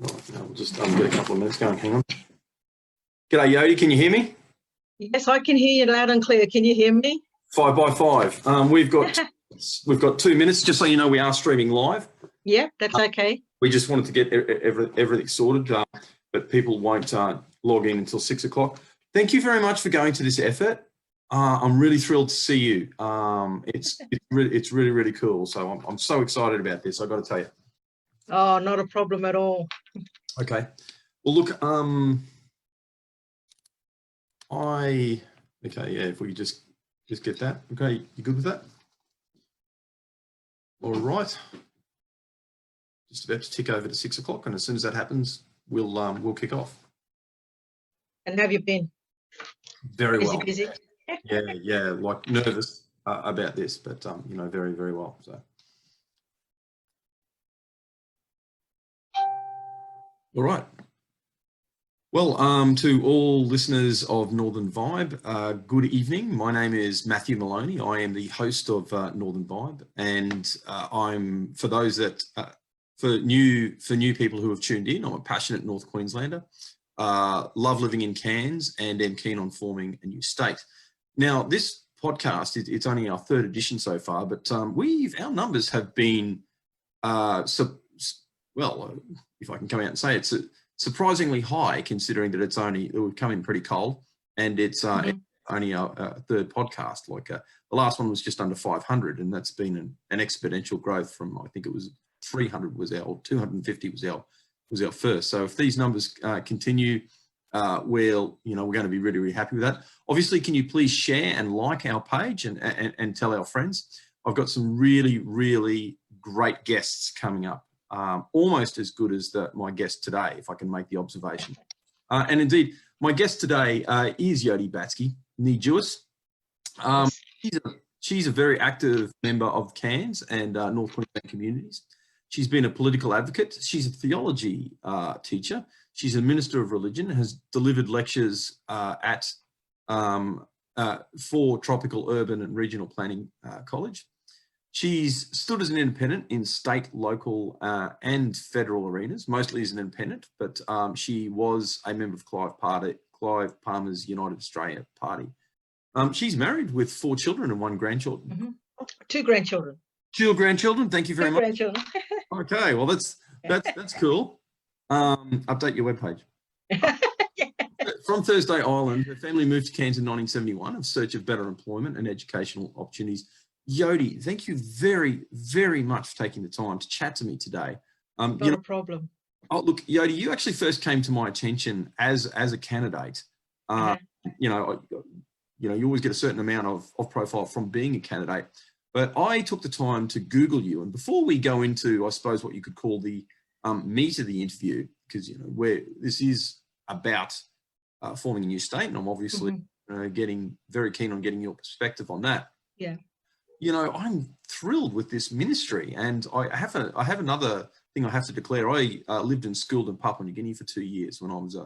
Right, now we'll just get a couple of minutes going. Hang on. G'day, Yodie. Can you hear me? Yes, I can hear you loud and clear. Can you hear me? 5 by 5. We've got 2 minutes. Just so you know, we are streaming live. Yeah, that's okay. We just wanted to get everything sorted, but people won't log in until 6 o'clock. Thank you very much for going to this effort. I'm really thrilled to see you. It's really, really cool. So I'm so excited about this. I've got to tell you. Oh, not a problem at all. Okay. Well, look, if we just get that. Okay, you good with that? All right. Just about to tick over to 6 o'clock, and as soon as that happens, we'll kick off. And have you been? Very well. Busy? Yeah, like nervous about this, but very, very well. So. All right. Well, to all listeners of Northern Vibe, good evening. My name is Matthew Maloney. I am the host of Northern Vibe, and I'm for those that for new people who have tuned in. I'm a passionate North Queenslander. Love living in Cairns, and am keen on forming a new state. Now, this podcast it's only our 3rd edition so far, but our numbers have been if I can come out and say it's surprisingly high, considering that we've come in pretty cold, and it's only our 3rd podcast. Like the last one was just under 500, and that's been an exponential growth from, I think it was 300 was our, 250 was our first. So if these numbers continue, we're going to be really, really happy with that. Obviously, can you please share and like our page and tell our friends? I've got some really, really great guests coming up. Almost as good as my guest today, if I can make the observation. And indeed, my guest today is Yodie Batzke Independent. She's a very active member of Cairns and North Queensland communities. She's been a political advocate. She's a theology teacher. She's a minister of religion, has delivered lectures for Tropical Urban and Regional Planning College. She's stood as an independent in state, local and federal arenas, mostly as an independent, but she was a member of Clive Palmer's United Australia Party. She's married with 4 children and 1 grandchild. Mm-hmm. 2 grandchildren. 2 grandchildren, thank you very much. Grandchildren. Okay, well, that's cool. Update your webpage. From Thursday Island, her family moved to Cairns in 1971 in search of better employment and educational opportunities. Yodie, thank you very, very much for taking the time to chat to me today. Not a problem. Oh, look, Yodie, you actually first came to my attention as a candidate. You always get a certain amount of profile from being a candidate, but I took the time to Google you. And before we go into, I suppose, what you could call the meat of the interview, because where this is about forming a new state, and I'm obviously getting very keen on getting your perspective on that. Yeah. I'm thrilled with this ministry, and I have another thing I have to declare. I lived and schooled in Papua New Guinea for 2 years when I was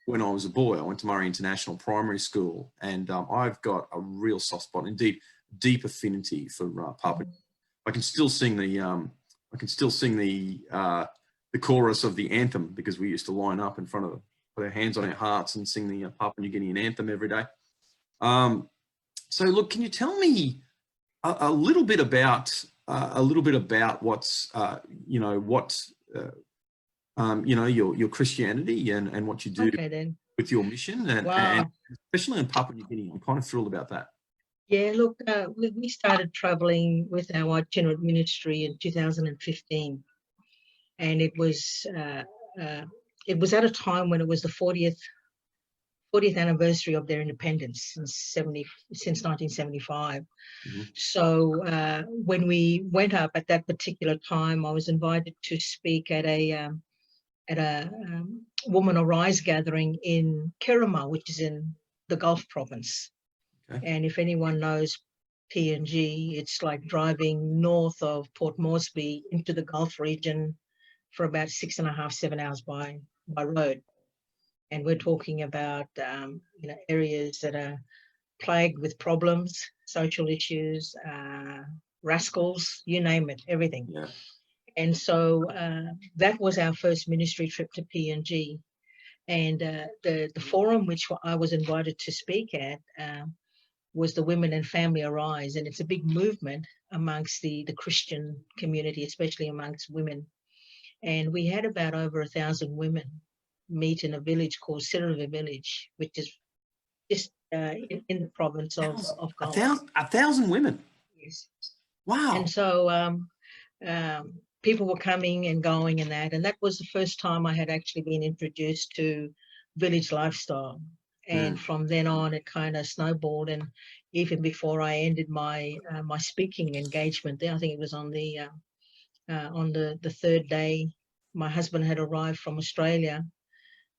when I was a boy. I went to Murray International Primary School, and I've got a real soft spot, indeed, deep affinity for Papua. I can still sing the chorus of the anthem, because we used to line up in front of put our hands on our hearts and sing the Papua New Guinean anthem every day. So look, can you tell me a little bit about what's your Christianity and what you do with your mission, and especially in Papua New Guinea? I'm kind of thrilled about that. Yeah, look, we started traveling with our itinerant ministry in 2015, and it was at a time when it was the 40th anniversary of their independence since 1975. Mm-hmm. So when we went up at that particular time, I was invited to speak at a Woman Arise gathering in Kerema, which is in the Gulf province. Okay. And if anyone knows PNG, it's like driving north of Port Moresby into the Gulf region for about 6.5, 7 hours by road. And we're talking about areas that are plagued with problems, social issues, rascals, you name it, everything. Yeah. And so that was our first ministry trip to PNG. And the forum which I was invited to speak at was the Women and Family Arise. And it's a big movement amongst the Christian community, especially amongst women. And we had about over 1,000 women meet in a village called Siriva Village, which is just in the province of Gold. 1,000 women? Yes. Wow. And so people were coming and going and that was the first time I had actually been introduced to village lifestyle. And from then on, it kind of snowballed. And even before I ended my my speaking engagement there, I think it was on the third day, my husband had arrived from Australia,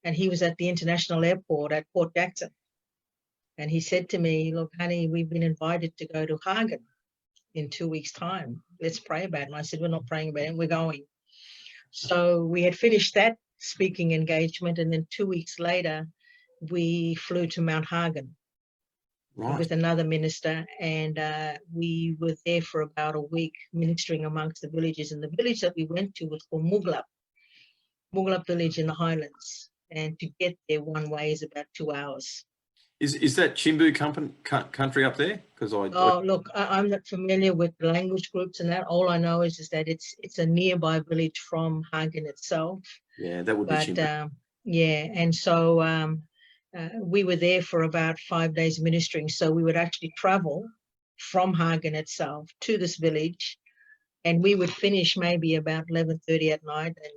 and he was at the international airport at Port Jackson. And he said to me, "Look, honey, we've been invited to go to Hagen in 2 weeks' time. Let's pray about it." And I said, "We're not praying about it, we're going." So we had finished that speaking engagement, and then 2 weeks later, we flew to Mount Hagen with another minister, and we were there for about a week ministering amongst the villages. And the village that we went to was called Muglup village in the Highlands. And to get there one way is about 2 hours. Is that Chimbu country up there? Because look, I'm not familiar with the language groups and that. All I know is that it's a nearby village from Hagen itself. Yeah, that would be Chimbu. Yeah, and so we were there for about 5 days ministering. So we would actually travel from Hagen itself to this village, and we would finish maybe about 11:30 at night and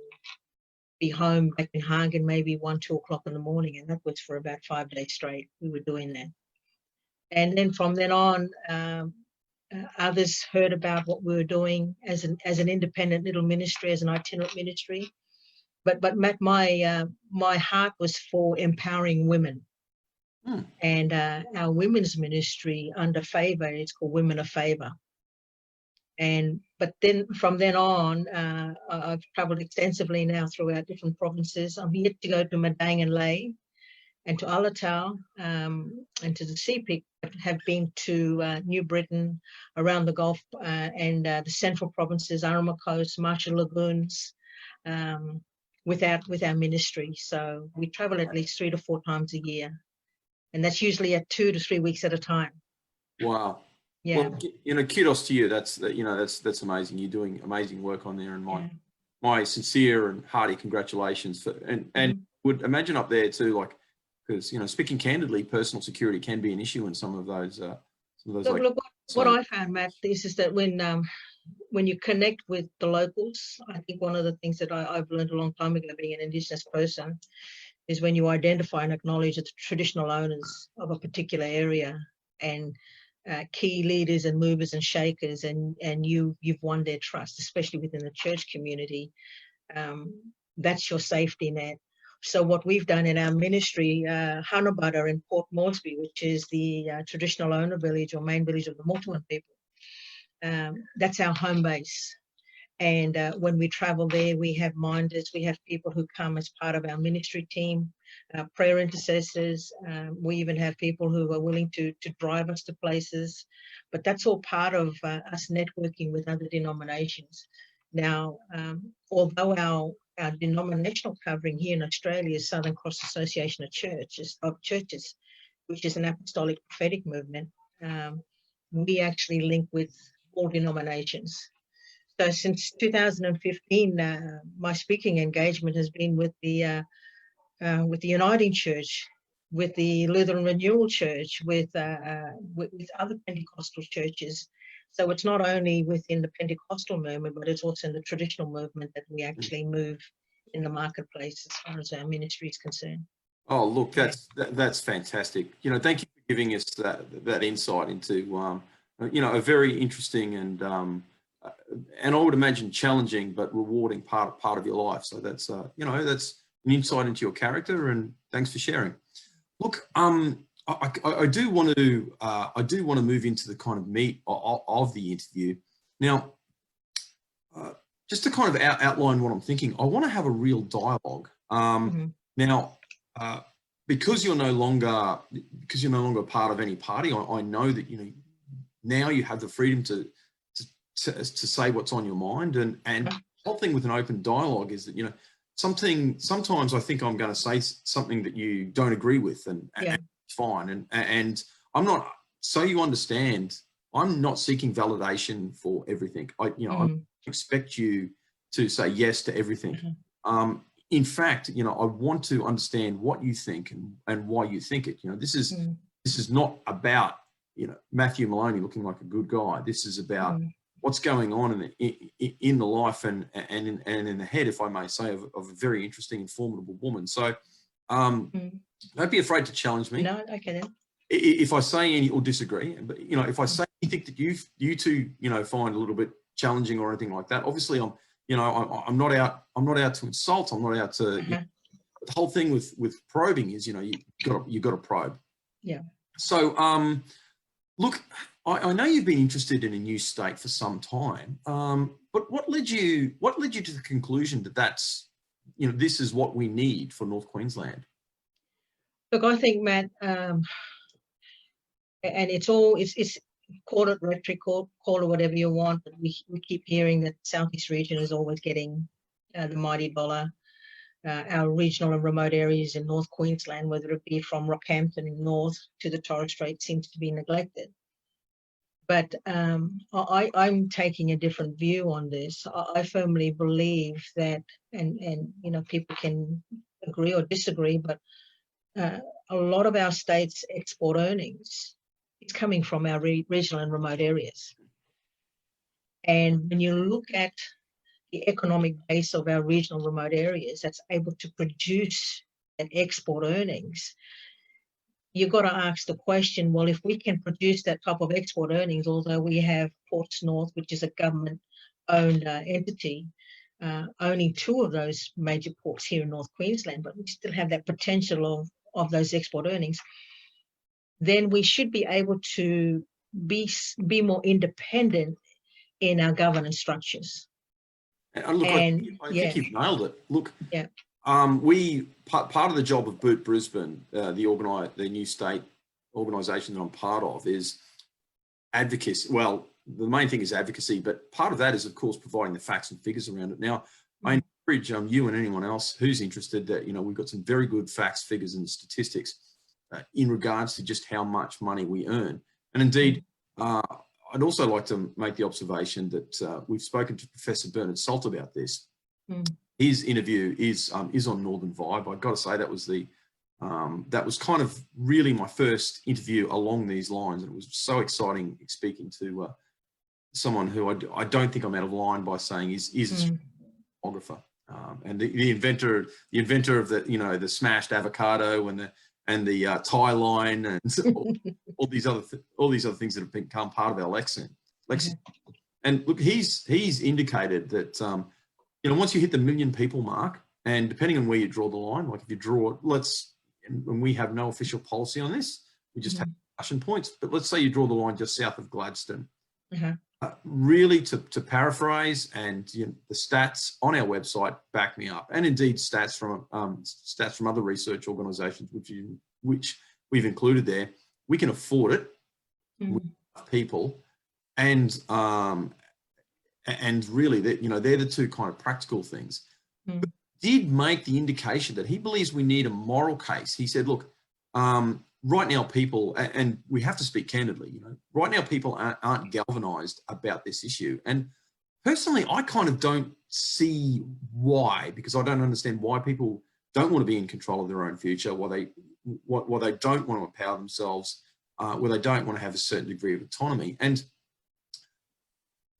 be home back in Hagen maybe 1, 2 o'clock in the morning. And that was for about 5 days straight. We were doing that. And then from then on, others heard about what we were doing as an independent little ministry, as an itinerant ministry. But Matt, my heart was for empowering women. And our women's ministry under Favour is called Women of Favour. But then from then on, I've travelled extensively now throughout different provinces. I'm yet to go to Madang and Lay and to Alatau and to the Sepik, but have been to New Britain, around the Gulf and the central provinces, Arama Coast, Marshall Lagoons, with our ministry. So we travel at least 3 to 4 times a year. And that's usually at 2 to 3 weeks at a time. Wow. Yeah. Well, kudos to you. That's amazing. You're doing amazing work on there, and my sincere and hearty congratulations and would imagine up there too, like, because speaking candidly, personal security can be an issue in some of those. What I found, Matt, is that when you connect with the locals, I think one of the things that I've learned a long time ago, being an Indigenous person, is when you identify and acknowledge the traditional owners of a particular area and key leaders and movers and shakers, and you've won their trust, especially within the church community. That's your safety net. So what we've done in our ministry, Hanabada in Port Moresby, which is the traditional owner village or main village of the Multuan people, that's our home base. And when we travel there, we have minders, we have people who come as part of our ministry team, prayer intercessors. We even have people who are willing to drive us to places. But that's all part of us networking with other denominations. Now, although our denominational covering here in Australia is Southern Cross Association of Churches, which is an apostolic prophetic movement, we actually link with all denominations. So since 2015, my speaking engagement has been with the Uniting Church, with the Lutheran Renewal Church, with other Pentecostal churches. So it's not only within the Pentecostal movement, but it's also in the traditional movement that we actually move in the marketplace as far as our ministry is concerned. Oh, look, that's fantastic. Thank you for giving us that insight into a very interesting and I would imagine challenging but rewarding part of your life. So that's that's an insight into your character, and thanks for sharing. Look, I do want to move into the kind of meat of the interview now. Just to kind of outline what I'm thinking, I want to have a real dialogue. Now, because you're no longer part of any party, I know that now you have the freedom to say what's on your mind, and whole thing with an open dialogue is that, you know, sometimes I think I'm going to say something that you don't agree with, and it's fine. And I'm not, so you understand, I'm not seeking validation for everything. I expect you to say yes to everything. In fact, you know, I want to understand what you think and why you think it. You know, this is not about, you know, Matthew Maloney looking like a good guy. This is about what's going on in the life and in the head, if I may say, of a very interesting and formidable woman. So don't be afraid to challenge me. No, okay then. If I say any or disagree, but, you know, if I say anything that you two, you know, find a little bit challenging or anything like that, obviously I'm not out to insult. I'm not out to, you know, the whole thing with probing is, you know, you got to probe. Yeah. So, look, I know you've been interested in a new state for some time, but what led you to the conclusion that that's, you know, this is what we need for North Queensland? Look, I think, Matt, and it's call it rhetoric, call it whatever you want, but we keep hearing that the Southeast region is always getting the mighty dollar. Our regional and remote areas in North Queensland, whether it be from Rockhampton north to the Torres Strait, seems to be neglected. But I'm taking a different view on this. I firmly believe that, and you know, people can agree or disagree, but a lot of our state's export earnings is coming from our regional and remote areas. And when you look at the economic base of our regional remote areas that's able to produce that export earnings, you've got to ask the question, well, if we can produce that type of export earnings, although we have Ports North, which is a government-owned entity, owning 2 of those major ports here in North Queensland, but we still have that potential of those export earnings, then we should be able to be more independent in our governance structures. And look, I think you've nailed it. Look, part of the job of Boot Brisbane, the new state organisation that I'm part of, is advocacy. Well, the main thing is advocacy, but part of that is, of course, providing the facts and figures around it. Now, I encourage you and anyone else who's interested that, you know, we've got some very good facts, figures and statistics in regards to just how much money we earn. And indeed, I'd also like to make the observation that we've spoken to Professor Bernard Salt about this. His interview is on Northern Vibe. I've got to say that was kind of really my first interview along these lines, and it was so exciting speaking to someone who I don't think I'm out of line by saying is a photographer, and the inventor of the, you know, the smashed avocado and the tie line and all these other things that have become part of our lexicon. And look, he's indicated that you know, once you hit the 1 million people mark, and depending on where you draw the line, like if you draw, and we have no official policy on this, we just have discussion points, but let's say you draw the line just south of Gladstone. Really, to paraphrase, and you know, the stats on our website back me up, and indeed stats from other research organisations which we've included there. We can afford it with people, and really, that, you know, they're the 2 kind of practical things. But did make the indication that he believes we need a moral case. He said, look, right now people, and we have to speak candidly, you know, right now people aren't galvanized about this issue. And personally, I kind of don't see why, because I don't understand why people don't want to be in control of their own future, why they don't want to empower themselves, where they don't want to have a certain degree of autonomy. And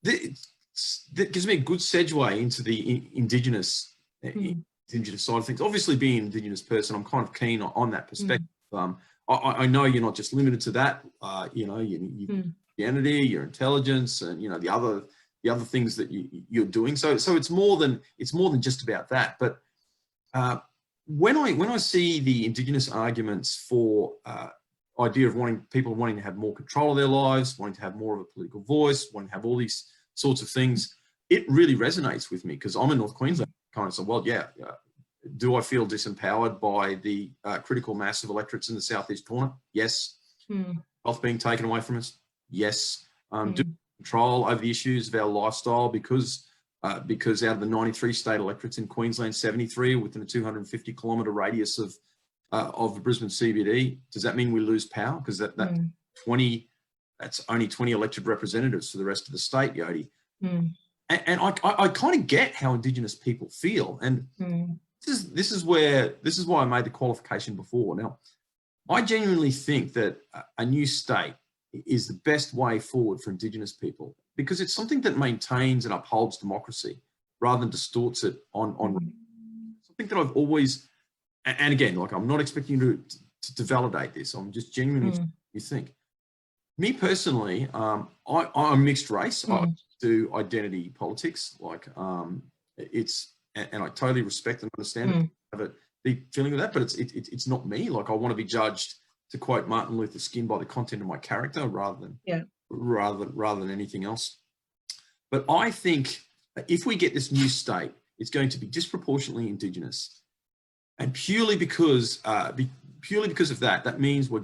that gives me a good segue into the Indigenous side of things. Obviously, being an Indigenous person, I'm kind of keen on that perspective. I know you're not just limited to that. You know, your identity, your intelligence, and, you know, the other things that you're doing. So it's more than just about that. But when I see the Indigenous arguments for idea of people wanting to have more control of their lives, wanting to have more of a political voice, wanting to have all these sorts of things, it really resonates with me, because I'm in North Queensland. Kind of say, well, do I feel disempowered by the critical mass of electorates in the southeast corner? Yes. Health being taken away from us? Yes. Do we control over the issues of our lifestyle because because out of the 93 state electorates in Queensland, 73 are within a 250-kilometre radius of the Brisbane CBD. Does that mean we lose power? Because that's only 20 elected representatives for the rest of the state, Yodie. And I kind of get how Indigenous people feel, and this is why I made the qualification before. Now, I genuinely think that a new state is the best way forward for Indigenous people, because it's something that maintains and upholds democracy rather than distorts it on something that I've always, and again, like, I'm not expecting you to validate this. I'm just genuinely you think. Me personally, I'm mixed race. I do identity politics, like and I totally respect and understand it. I have a deep feeling of that, but it's not me. Like, I want to be judged, to quote Martin Luther King, by the content of my character rather than anything else. But I think if we get this new state, it's going to be disproportionately Indigenous, and purely because of that, that means we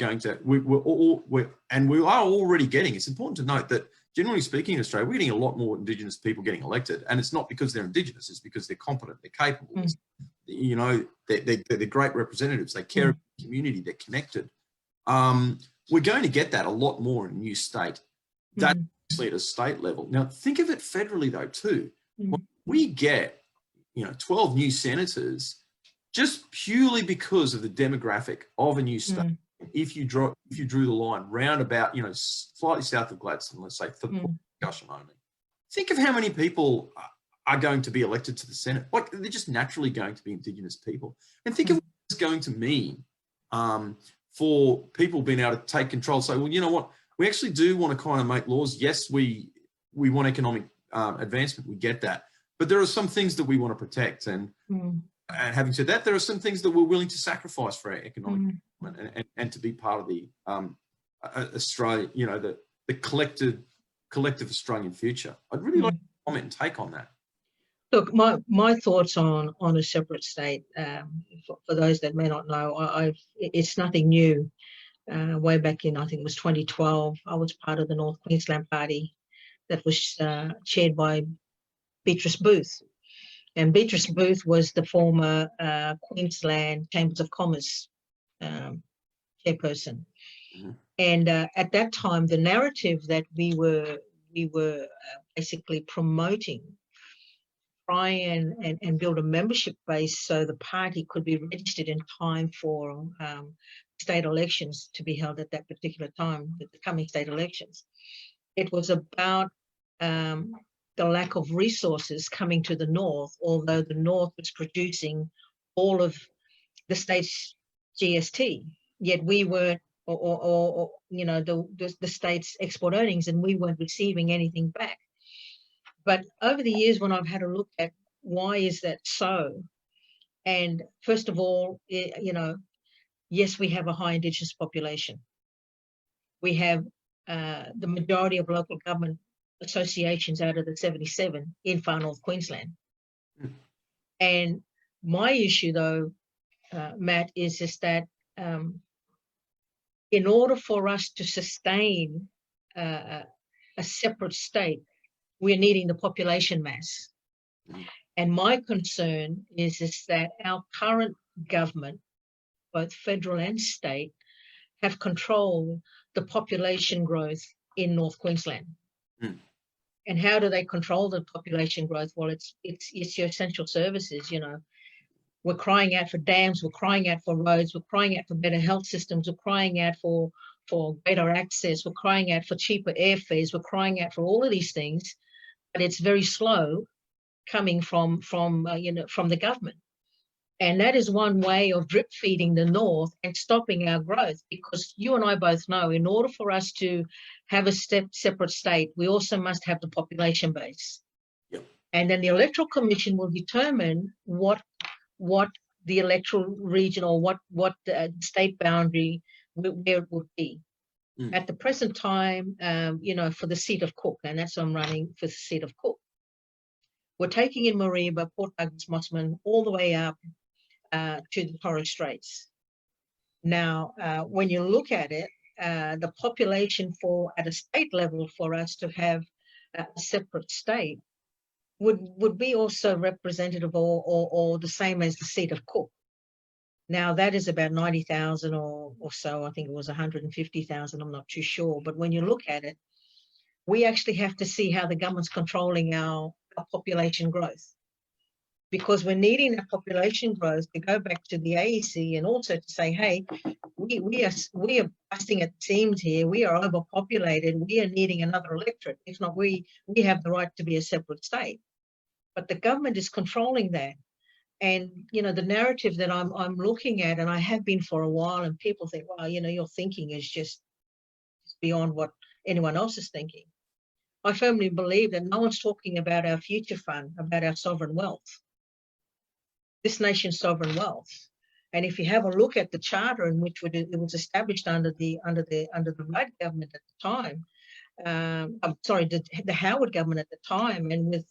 are already getting. It's important to note that, generally speaking, in Australia, we're getting a lot more Indigenous people getting elected, and it's not because they're Indigenous; it's because they're competent, they're capable. You know, they're great representatives. They care about the community. They're connected. We're going to get that a lot more in a new state. That's actually at a state level. Now, think of it federally though too. When we get, 12 new senators, just purely because of the demographic of a new state. If you drew the line round about, slightly south of Gladstone, let's say, for discussion only, think of how many people are going to be elected to the Senate. Like, they're just naturally going to be Indigenous people. And think of what it's going to mean for people being able to take control. So, well, you know what? We actually do want to kind of make laws. Yes, we want economic advancement. We get that. But there are some things that we want to protect. And having said that, there are some things that we're willing to sacrifice for our economic development and to be part of the Australia, the collective Australian future. I'd really like to comment and take on that. Look, my thoughts on a separate state, for those that may not know, it's nothing new. Way back in, I think it was 2012, I was part of the North Queensland Party that was chaired by Beatrice Booth. And Beatrice Booth was the former Queensland Chambers of Commerce chairperson. And at that time, the narrative that we were basically promoting, try and build a membership base so the party could be registered in time for state elections to be held at that particular time, the coming state elections. It was about the lack of resources coming to the North, although the North was producing all of the state's GST, yet we weren't, or the state's export earnings, and we weren't receiving anything back. But over the years, when I've had a look at why is that so, and first of all, yes, we have a high Indigenous population. We have the majority of local government associations out of the 77 in far north Queensland. And my issue, though, Matt, is that in order for us to sustain a separate state, we're needing the population mass. And my concern is that our current government, both federal and state, have controlled the population growth in North Queensland. And how do they control the population growth? Well, it's your essential services. We're crying out for dams, we're crying out for roads, we're crying out for better health systems, we're crying out for better access, we're crying out for cheaper airfares, we're crying out for all of these things, but it's very slow coming from the government. And that is one way of drip feeding the North and stopping our growth, because you and I both know, in order for us to have a separate state, we also must have the population base. And then the Electoral Commission will determine what the electoral region, or what the state boundary, where it would be. At the present time, for the seat of Cook, and that's I'm running for the seat of Cook. We're taking in Mareeba, Port Douglas, Mossman, all the way up to the Torres Straits. Now, when you look at it, the population at a state level for us to have a separate state would be also representative or the same as the seat of Cook. Now that is about 90,000 or so. I think it was 150,000. I'm not too sure. But when you look at it, we actually have to see how the government's controlling our population growth, because we're needing that population growth to go back to the AEC and also to say, hey, we are busting at the seams here. We are overpopulated. We are needing another electorate. If not, we have the right to be a separate state. But the government is controlling that. And, you know, the narrative that I'm looking at, and I have been for a while, and people think, well, you know, your thinking is just beyond what anyone else is thinking. I firmly believe that no one's talking about our future fund, about our sovereign wealth, this nation's sovereign wealth. And if you have a look at the charter in which it was established under the Rudd government at the time, I'm sorry, the Howard government at the time, and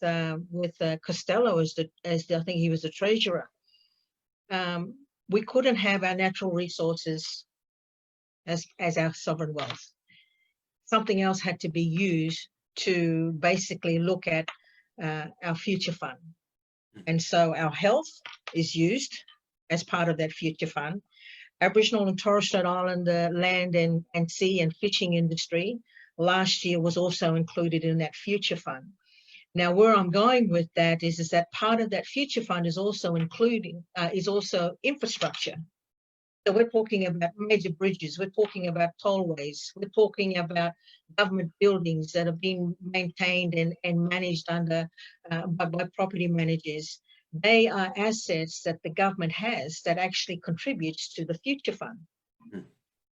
with Costello as I think he was the treasurer, we couldn't have our natural resources as our sovereign wealth. Something else had to be used to basically look at our future fund. And so our health is used as part of that future fund. Aboriginal and Torres Strait Islander land and sea and fishing industry last year was also included in that future fund. Now, where I'm going with that is that part of that future fund is also infrastructure. So we're talking about major bridges, we're talking about tollways, we're talking about government buildings that are being maintained and managed under by property managers. They are assets that the government has that actually contributes to the future fund.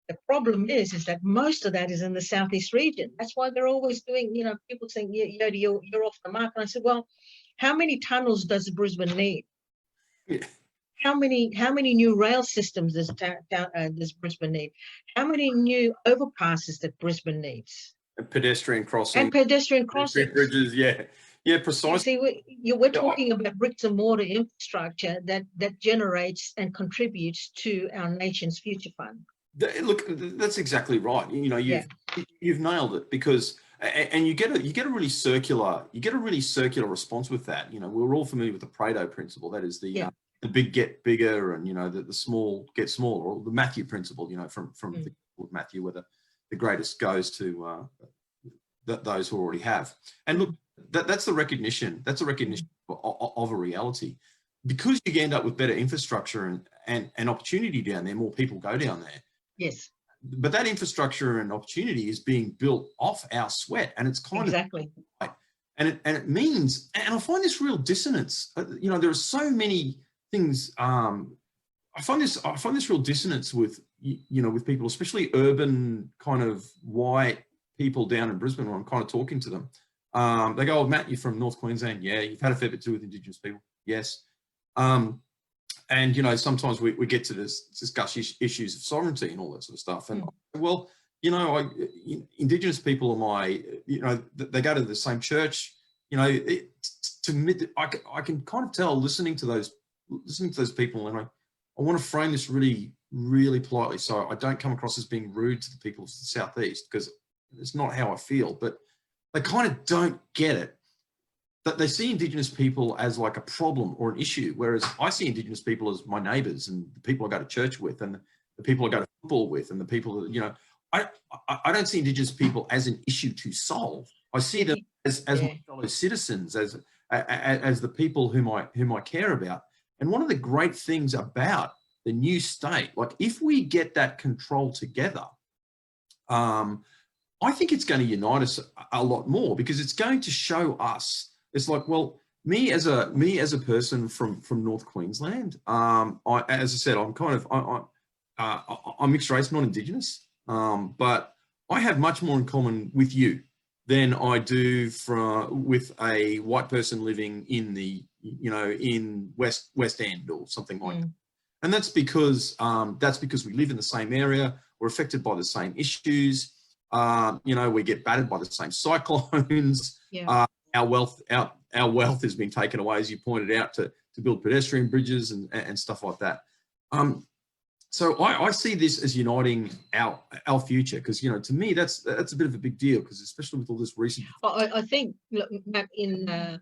The problem is that most of that is in the southeast region. That's why they're always doing, you know, people saying, Yodie, you're off the mark. And I said, well, how many tunnels does Brisbane need? Yeah. How many new rail systems does Brisbane need? How many new overpasses that Brisbane needs? And pedestrian crossings. And pedestrian crossings. Bridges, yeah. Yeah, precisely. See, we're talking about bricks and mortar infrastructure that generates and contributes to our nation's future fund. Look, that's exactly right. You know, you've nailed it, because and you get a really circular response with that. You know, we're all familiar with the Pareto principle. That is the big get bigger, and you know the small get smaller, or the Matthew principle. You know, from Matthew, where the greatest goes to those who already have. And look, that's the recognition. That's a recognition of a reality. Because you end up with better infrastructure and opportunity down there, more people go down there. Yes. But that infrastructure and opportunity is being built off our sweat, and it's kind exactly. of and it means, and I find this real dissonance. You know, there are so many things. I find this real dissonance with with people, especially urban kind of white people down in Brisbane. When I'm kind of talking to them, they go, "Oh, Matt, you're from North Queensland. Yeah, you've had a fair bit to do with Indigenous people. Yes." And, you know, sometimes we get to discuss issues of sovereignty and all that sort of stuff. And, well, you know, Indigenous people are my, you know, they go to the same church. You know, to me, I can kind of tell listening to those people, and I want to frame this really, really politely so I don't come across as being rude to the people of the Southeast, because it's not how I feel, but they kind of don't get it. That they see Indigenous people as like a problem or an issue, whereas I see Indigenous people as my neighbours and the people I go to church with and the people I go to football with and the people that, you know, I don't see Indigenous people as an issue to solve. I see them as my fellow citizens, as the people whom I care about. And one of the great things about the new state, like if we get that control together, I think it's going to unite us a lot more, because it's going to show us. It's like, well, me as a person from North Queensland, as I said, I'm kind of I'm mixed race, not Indigenous, but I have much more in common with you than I do with a white person living in the in West End or something like that. And that's because we live in the same area, we're affected by the same issues, you know, we get battered by the same cyclones. Our wealth has been taken away, as you pointed out, to build pedestrian bridges and stuff like that. So I see this as uniting our future, because, you know, to me that's a bit of a big deal, because especially with all this recent. I think, look, Matt, in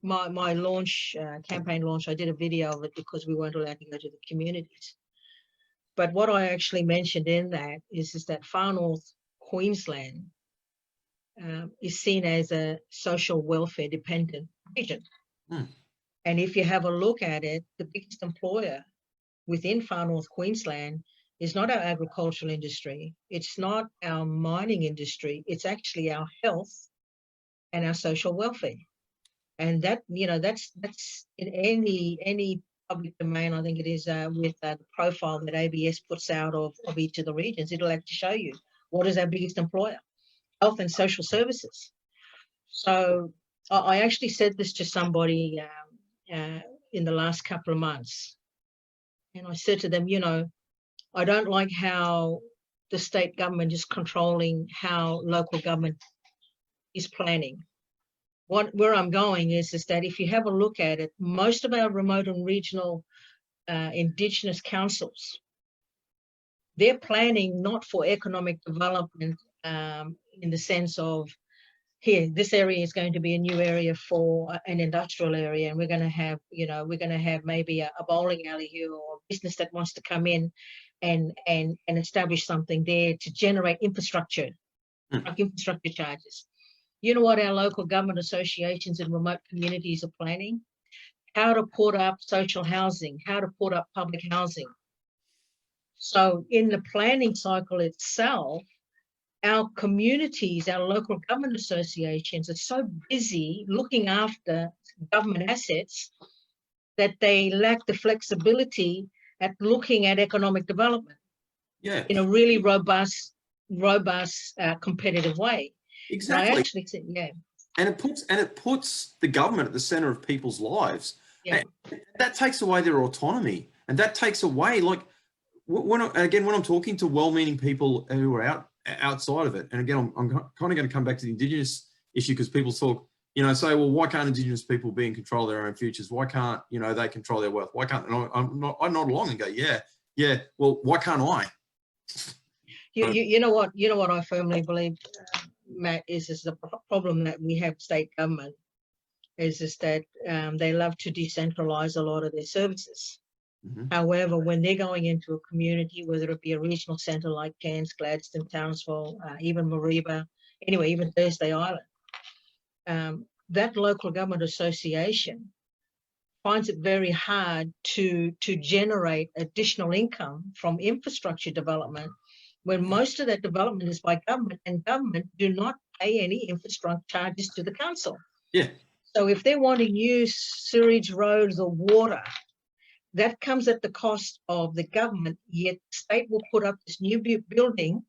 my launch campaign launch, I did a video of it because we weren't allowed to go to the communities. But what I actually mentioned in that is that Far North Queensland is seen as a social welfare dependent region. And if you have a look at it, the biggest employer within Far North Queensland is not our agricultural industry. It's not our mining industry. It's actually our health and our social welfare. And that, you know, that's in any public domain. I think it is with the profile that ABS puts out of each of the regions. It'll actually show you what is our biggest employer, health and social services. So I actually said this to somebody in the last couple of months. And I said to them, you know, I don't like how the state government is controlling how local government is planning. Where I'm going is that if you have a look at it, most of our remote and regional Indigenous councils, they're planning not for economic development in the sense of, here, this area is going to be a new area for an industrial area, and we're going to have, you know, we're going to have maybe a bowling alley here, or a business that wants to come in and establish something there to generate infrastructure, like infrastructure charges. You know what our local government associations in remote communities are planning? How to put up social housing, how to put up public housing. So in the planning cycle itself, our communities, our local government associations are so busy looking after government assets that they lack the flexibility at looking at economic development in a really robust, competitive way. Exactly. I actually think, yeah. And it puts the government at the center of people's lives. Yeah. And that takes away their autonomy, and that takes away, like, when I'm talking to well-meaning people who are outside of it, and again, I'm kind of going to come back to the Indigenous issue, because people talk, you know, say, well, why can't Indigenous people be in control of their own futures? Why can't, you know, they control their wealth? Why can't? And I nod along and go, yeah. Well, why can't I? You know what I firmly believe, Matt, is the problem that we have state government is that they love to decentralize a lot of their services. However, when they're going into a community, whether it be a regional centre like Cairns, Gladstone, Townsville, even Mareeba, anyway, even Thursday Island, that local government association finds it very hard to generate additional income from infrastructure development, when most of that development is by government, and government do not pay any infrastructure charges to the council. Yeah. So if they're wanting new sewage, roads, or water, that comes at the cost of the government, yet the state will put up this new building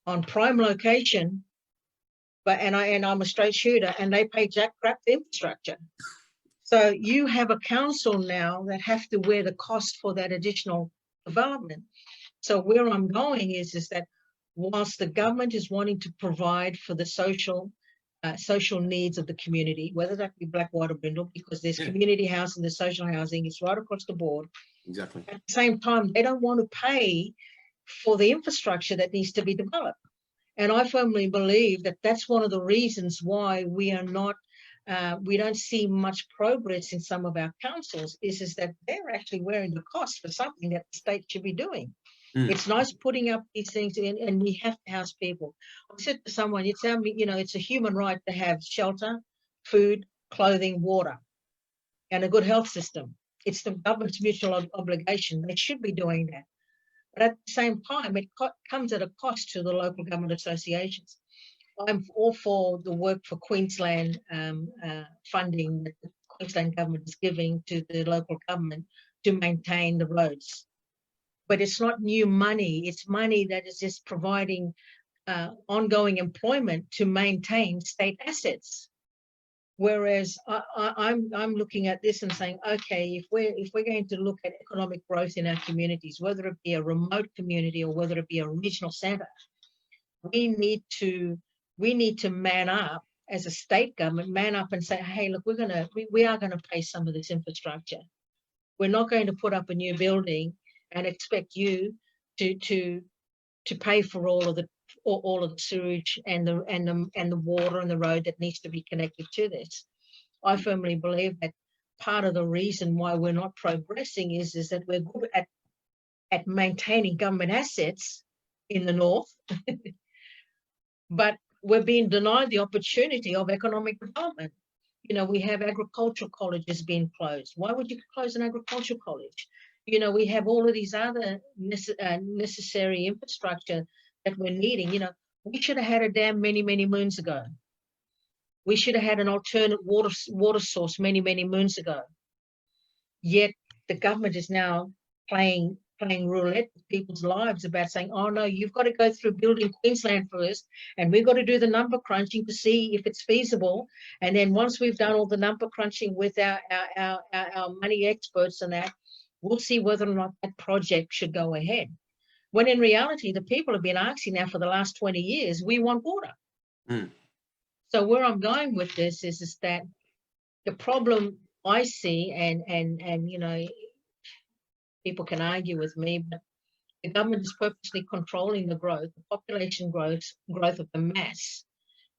on prime location, and I'm a straight shooter, and they pay jack crap for infrastructure. So you have a council now that have to wear the cost for that additional development. So where I'm going is that whilst the government is wanting to provide for the social needs of the community, whether that be black, white, or brindle, because there's community housing, there's social housing, it's right across the board. Exactly. At the same time, they don't want to pay for the infrastructure that needs to be developed. And I firmly believe that that's one of the reasons why we are not, we don't see much progress in some of our councils, is that they're actually wearing the cost for something that the state should be doing. It's nice putting up these things, and we have to house people. I said to someone, it's a human right to have shelter, food, clothing, water, and a good health system. It's the government's mutual obligation. They should be doing that. But at the same time, it comes at a cost to the local government associations. I'm all for the work for Queensland funding that the Queensland government is giving to the local government to maintain the roads. But it's not new money. It's money that is just providing ongoing employment to maintain state assets. Whereas I'm looking at this and saying, okay, if we're going to look at economic growth in our communities, whether it be a remote community or whether it be a regional centre, we need to man up as a state government, man up and say, hey, look, we are gonna pay some of this infrastructure. We're not going to put up a new building and expect you to pay for all of the sewage and the water and the road that needs to be connected to this. I firmly believe that part of the reason why we're not progressing is that we're good at maintaining government assets in the north, but we're being denied the opportunity of economic development. You know, we have agricultural colleges being closed. Why would you close an agricultural college? You know, we have all of these other necessary infrastructure that we're needing. You know, we should have had a dam many, many moons ago. We should have had an alternate water source many, many moons ago. Yet the government is now playing roulette with people's lives about saying, oh no, you've got to go through building Queensland first, and we've got to do the number crunching to see if it's feasible. And then once we've done all the number crunching with our money experts and that, we'll see whether or not that project should go ahead. When in reality, the people have been asking now for the last 20 years, we want water. Mm. So where I'm going with this is that the problem I see, and you know, people can argue with me, but the government is purposely controlling the growth, the population growth of the mass,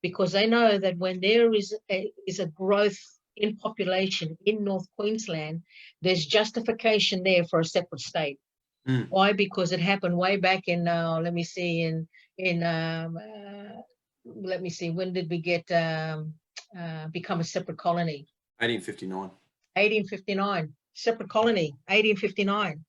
because they know that when there is a growth in population in North Queensland, there's justification there for a separate state. Mm. Why? Because it happened way back in let me see, when did we get become a separate colony? 1859. 1859, separate colony, 1859.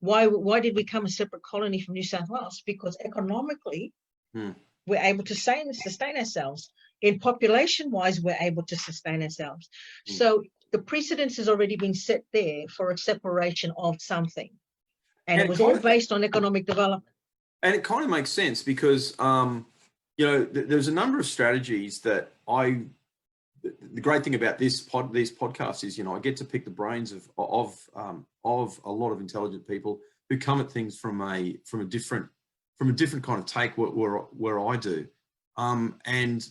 Why did we become a separate colony from New South Wales? Because economically, we're able to sustain ourselves. In population-wise, we're able to sustain ourselves. So the precedence has already been set there for a separation of something. And it was all based on economic development. And it kind of makes sense because, you know, there's a number of strategies that the great thing about these podcasts is, you know, I get to pick the brains of a lot of intelligent people who come at things from a different kind of take where I do, and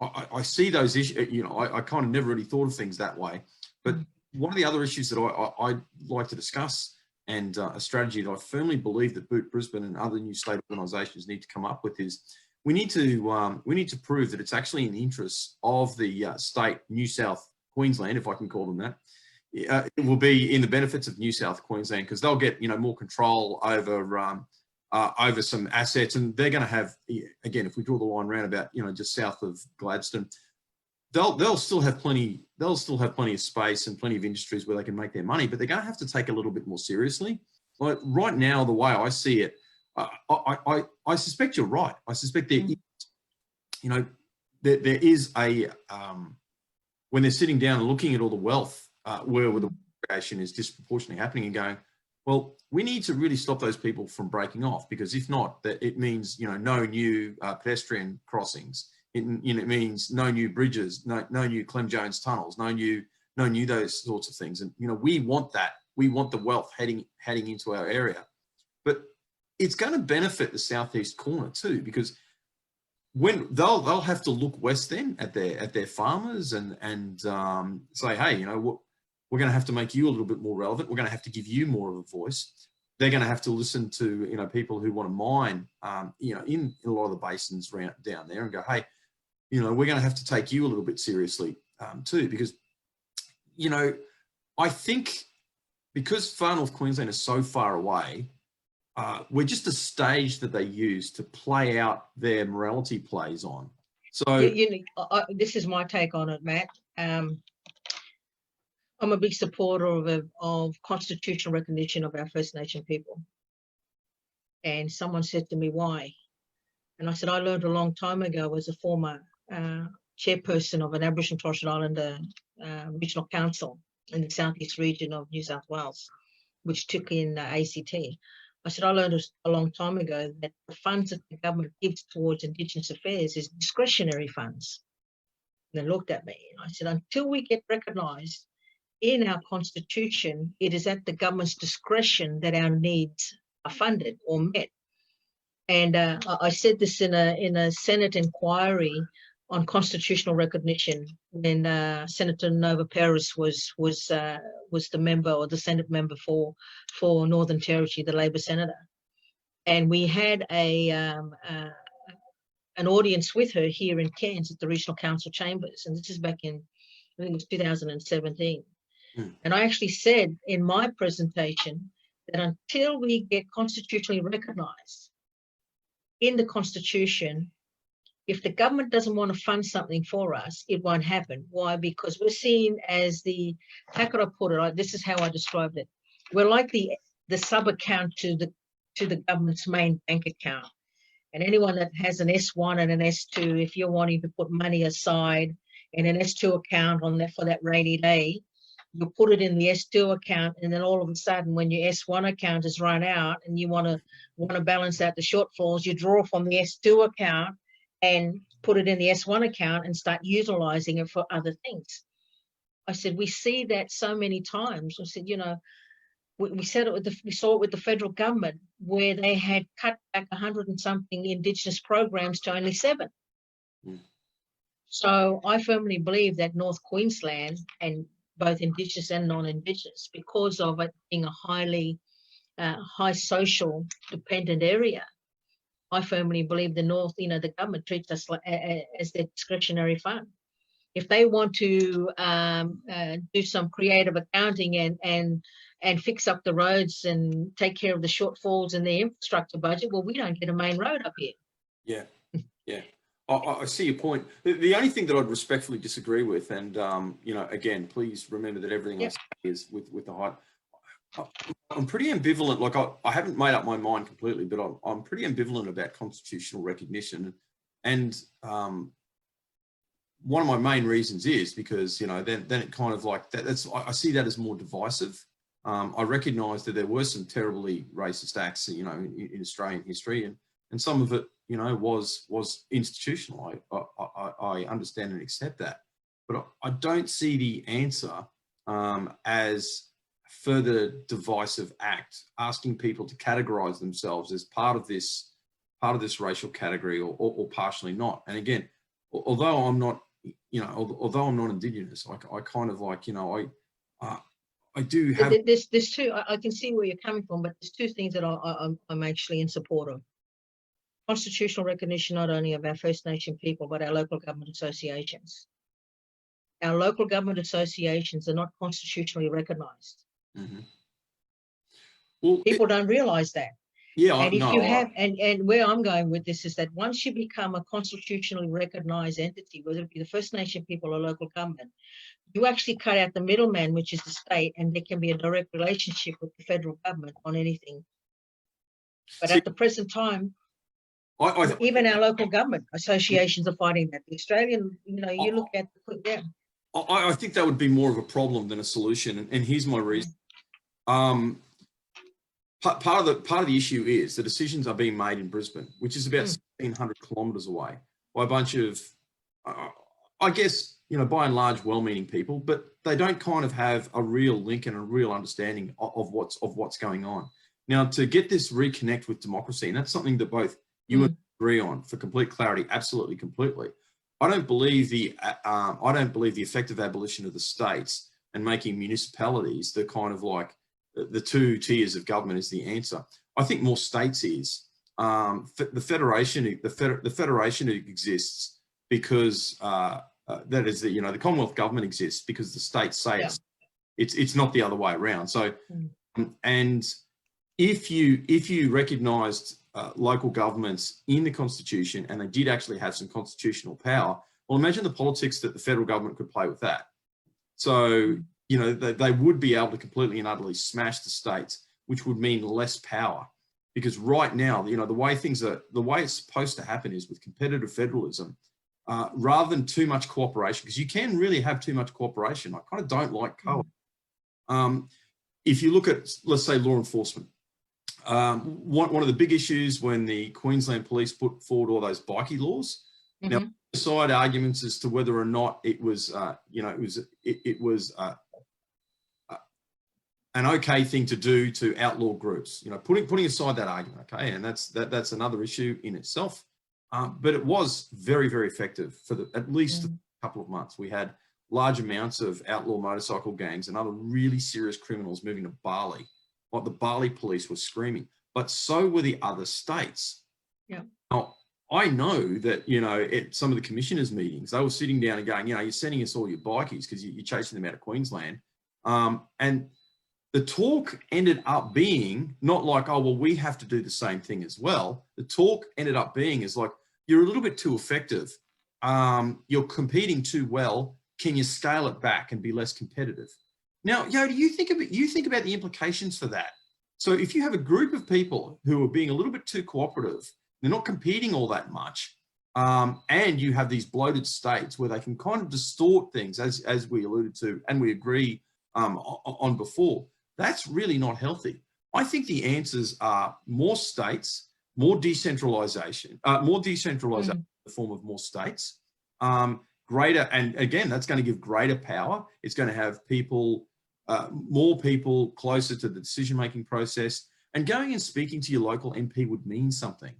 I see those issues. You know, I kind of never really thought of things that way. But one of the other issues that I like to discuss, and a strategy that I firmly believe that Boot Brisbane and other new state organisations need to come up with is, we need to prove that it's actually in the interests of the state New South Queensland, if I can call them that. It will be in the benefits of New South Queensland, because they'll get, you know, more control over some assets, and they're going to have, again, if we draw the line round about, you know, just south of Gladstone, they'll still have plenty of space and plenty of industries where they can make their money, but they're going to have to take a little bit more seriously. Like right now, the way I see it, I suspect you're right. I suspect there is, you know, there is a, when they're sitting down and looking at all the wealth where the creation is disproportionately happening, and going, well, we need to really stop those people from breaking off, because if not, it means, you know, no new pedestrian crossings. It means no new bridges, no new Clem Jones tunnels, no new those sorts of things. And, you know, we want that. We want the wealth heading into our area. But it's going to benefit the southeast corner too, because when they'll have to look west then at their farmers and say, hey, you know, we're going to have to make you a little bit more relevant. We're going to have to give you more of a voice. They're going to have to listen to, you know, people who want to mine, you know, in a lot of the basins down there, and go, hey, you know, we're going to have to take you a little bit seriously too, because, you know, I think because Far North Queensland is so far away, we're just a stage that they use to play out their morality plays on. So this is my take on it, Matt. I'm a big supporter of constitutional recognition of our First Nation people. And someone said to me, why? And I said, I learned a long time ago as a former chairperson of an Aboriginal Torres Strait Islander regional council in the southeast region of New South Wales, which took in ACT. I said, I learned a long time ago that the funds that the government gives towards Indigenous affairs is discretionary funds. And they looked at me and I said, until we get recognised in our constitution, it is at the government's discretion that our needs are funded or met. And I said this in a Senate inquiry on constitutional recognition when Senator Nova Peris was the member, or the Senate member for Northern Territory, the Labor senator, and we had an audience with her here in Cairns at the Regional Council Chambers, and this is back in, I think it was 2017. And I actually said in my presentation that until we get constitutionally recognised in the Constitution, if the government doesn't want to fund something for us, it won't happen. Why? Because we're seen as the, how could I put it? This is how I described it. We're like the sub-account to the government's main bank account. And anyone that has an S1 and an S2, if you're wanting to put money aside in an S2 account on that for that rainy day, you put it in the S2 account, and then all of a sudden, when your S1 account is run out and you want to balance out the shortfalls, you draw from the S2 account and put it in the S1 account and start utilizing it for other things. I said, we see that so many times. I said, you know, we saw it with the federal government, where they had cut back 100 and something Indigenous programs to only 7. So I firmly believe that North Queensland, and both Indigenous and non-Indigenous, because of it being a highly high social dependent area, I firmly believe the North, you know, the government treats us like, as their discretionary fund. If they want to do some creative accounting and fix up the roads and take care of the shortfalls in the infrastructure budget, well, we don't get a main road up here. Yeah, yeah. I see your point. The only thing that I'd respectfully disagree with, and you know, again, please remember that everything I say is with the height. I'm pretty ambivalent. Like I haven't made up my mind completely, but I'm pretty ambivalent about constitutional recognition. And one of my main reasons is because, you know, then it kind of like I see that as more divisive. I recognise that there were some terribly racist acts, you know, in Australian history, and some of it, you know, was institutional. I understand and accept that, but I don't see the answer as further divisive act, asking people to categorise themselves as part of this racial category or partially not. And again, although I'm not, you know, although I'm not Indigenous, I kind of like, you know, I do have. There's two. I can see where you're coming from, but there's 2 things that I'm actually in support of. Constitutional recognition not only of our First Nation people, but our local government associations. Our local government associations are not constitutionally recognised. Well, people don't realise that. Yeah, and if you have, and where I'm going with this is that once you become a constitutionally recognised entity, whether it be the First Nation people or local government, you actually cut out the middleman, which is the state, and there can be a direct relationship with the federal government on anything. But at the present time, even our local government associations are fighting that. The Australian, you know, you look at I think that would be more of a problem than a solution, and here's my reason. Part of the issue is the decisions are being made in Brisbane, which is about 1,600 kilometres away, by a bunch of, I guess, you know, by and large, well-meaning people, but they don't kind of have a real link and a real understanding of what's going on. Now, to get this reconnect with democracy, and that's something that both you and I agree on for complete clarity, absolutely, completely. I don't believe the effective abolition of the states and making municipalities the kind of like the 2 tiers of government is the answer. I think more states is. The federation exists because that is the, you know, the Commonwealth government exists because the states say it's not the other way around. So and if you recognised local governments in the Constitution and they did actually have some constitutional power, well, imagine the politics that the federal government could play with that. So, you know, they would be able to completely and utterly smash the states, which would mean less power. Because right now, you know, the way it's supposed to happen is with competitive federalism, rather than too much cooperation, because you can really have too much cooperation. I kind of don't like co-op. If you look at, let's say, law enforcement, one of the big issues when the Queensland Police put forward all those bikie laws, now side arguments as to whether or not it was, you know, it was an okay thing to do to outlaw groups. You know, putting aside that argument, okay, and that's another issue in itself. But it was very, very effective for at least a couple of months. We had large amounts of outlaw motorcycle gangs and other really serious criminals moving to Bali. Like the Bali police were screaming, but so were the other states. Yeah. Now, I know that, you know, at some of the commissioners' meetings, they were sitting down and going, you know, you're sending us all your bikies because you're chasing them out of Queensland. And the talk ended up being not like, oh, well, we have to do the same thing as well. The talk ended up being is like, you're a little bit too effective. You're competing too well. Can you scale it back and be less competitive? Now, Yodie, you think about the implications for that. So if you have a group of people who are being a little bit too cooperative, they're not competing all that much, and you have these bloated states where they can kind of distort things, as we alluded to, and we agree on before, that's really not healthy. I think the answers are more states, more decentralization in the form of more states, greater, and again, that's going to give greater power. It's going to have people, more people closer to the decision-making process, and going and speaking to your local MP would mean something.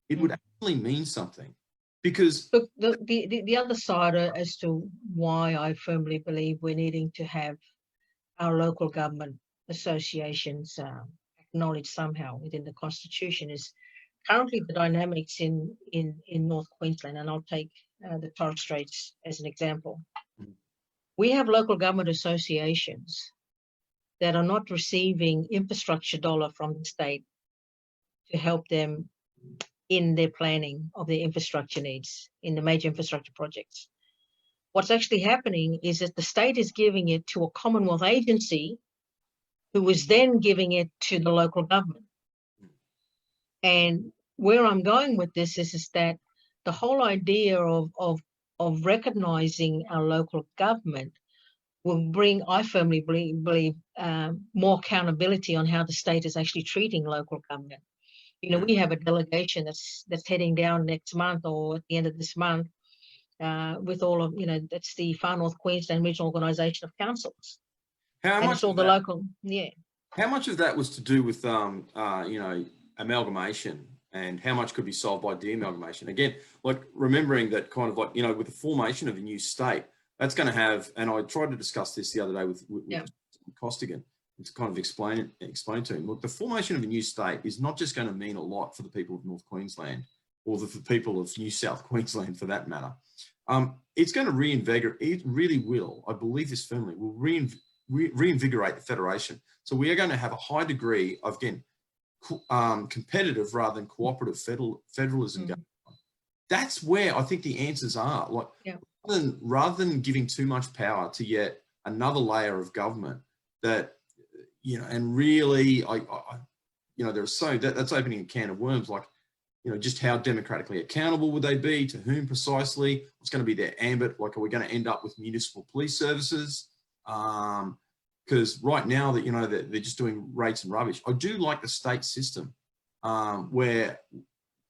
It would actually mean something, because look, the other side as to why I firmly believe we're needing to have our local government associations acknowledged somehow within the Constitution is currently the dynamics in North Queensland, and I'll take the Torres Straits as an example. We have local government associations that are not receiving infrastructure dollar from the state to help them in their planning of their infrastructure needs, in the major infrastructure projects. What's actually happening is that the state is giving it to a Commonwealth agency who is then giving it to the local government. And where I'm going with this is that the whole idea of recognizing our local government will bring, I firmly believe, more accountability on how the state is actually treating local government. You know, we have a delegation that's heading down next month or at the end of this month with all of, you know, that's the Far North Queensland Regional Organisation of Councils. How much it's all the local, yeah. How much of that was to do with, you know, amalgamation, and how much could be solved by de-amalgamation? Again, like remembering that kind of like, you know, with the formation of a new state, that's going to have, and I tried to discuss this the other day with Costigan, to kind of explain to him, look, the formation of a new state is not just going to mean a lot for the people of North Queensland or the people of New South Queensland for that matter. It's going to reinvigorate, it really will, I believe this firmly, will reinvigorate the federation. So we are going to have a high degree of, again, competitive rather than cooperative federalism going on. That's where I think the answers are. Like, rather than giving too much power to yet another layer of government that, you know, and really, you know, there's that's opening a can of worms. Like, you know, just how democratically accountable would they be? To whom precisely? What's going to be their ambit? Like, are we going to end up with municipal police services? Because right now that, you know, they're just doing rates and rubbish. I do like the state system where